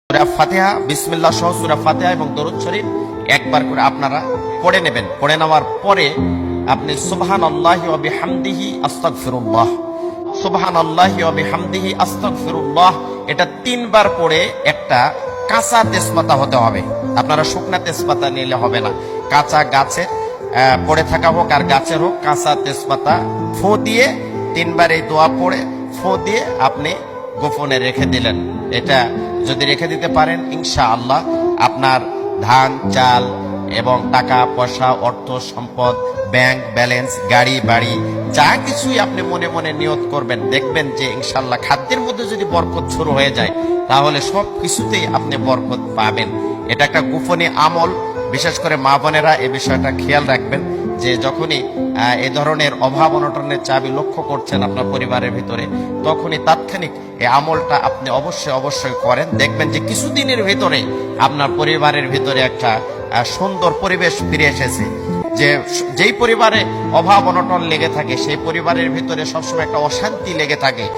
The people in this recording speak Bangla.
সূরা ফাতিহা, বিসমিল্লাহ সহ সূরা ফাতিহা এবং দরুদ শরীফ একবার করে আপনারা পড়ে নেবেন। পড়ে নেওয়ার পরে আপনি সুবহানাল্লাহি ওয়া বিহামদিহি আস্তাগফিরুল্লাহ, সুবহানাল্লাহি ওয়া বিহামদিহি আস্তাগফিরুল্লাহ, এটা 3 বার পড়ে একটা কাঁচা তেজপাতা হতে হবে। আপনারা শুকনা তেজপাতা নিলে হবে না, কাঁচা গাছে পড়ে থাকা হোক আর গাছের হোক, কাঁচা তেজপাতা ফু দিয়ে 3 বার এই দোয়া পড়ে ফু দিয়ে আপনি গোপনে রেখে দিলেন। এটা যদি রেখে দিতে পারেন, ইনশাআল্লাহ আপনার ধান চাল এবং টাকা পয়সা, অর্থ সম্পদ, ব্যাংক ব্যালেন্স, গাড়ি বাড়ি, যা কিছুই আপনি মনে মনে নিয়ত করবেন, দেখবেন যে ইনশাআল্লাহ খাদ্যের মধ্যে যদি বরকত শুরু হয়ে যায়, তাহলে সব কিছুতেই আপনি বরকত পাবেন। এটা একটা গোপনীয় আমল। বিশেষ করে মা বোনেরা এই বিষয়টা খেয়াল রাখবেন যে যখনই এ ধরনের অভাব অনটনের চাবি লক্ষ্য করছেন আপনার পরিবারের ভিতরে, তখনই তাৎক্ষণিক এই আমলটা আপনি অবশ্যই করেন। দেখবেন যে কিছুদিনের ভিতরে আপনার পরিবারের ভিতরে একটা সুন্দর পরিবেশ ফিরে এসেছে। যেই পরিবারে অভাব অনটন লেগে থাকে, সেই পরিবারের ভিতরে সবসময় একটা অশান্তি লেগে থাকে।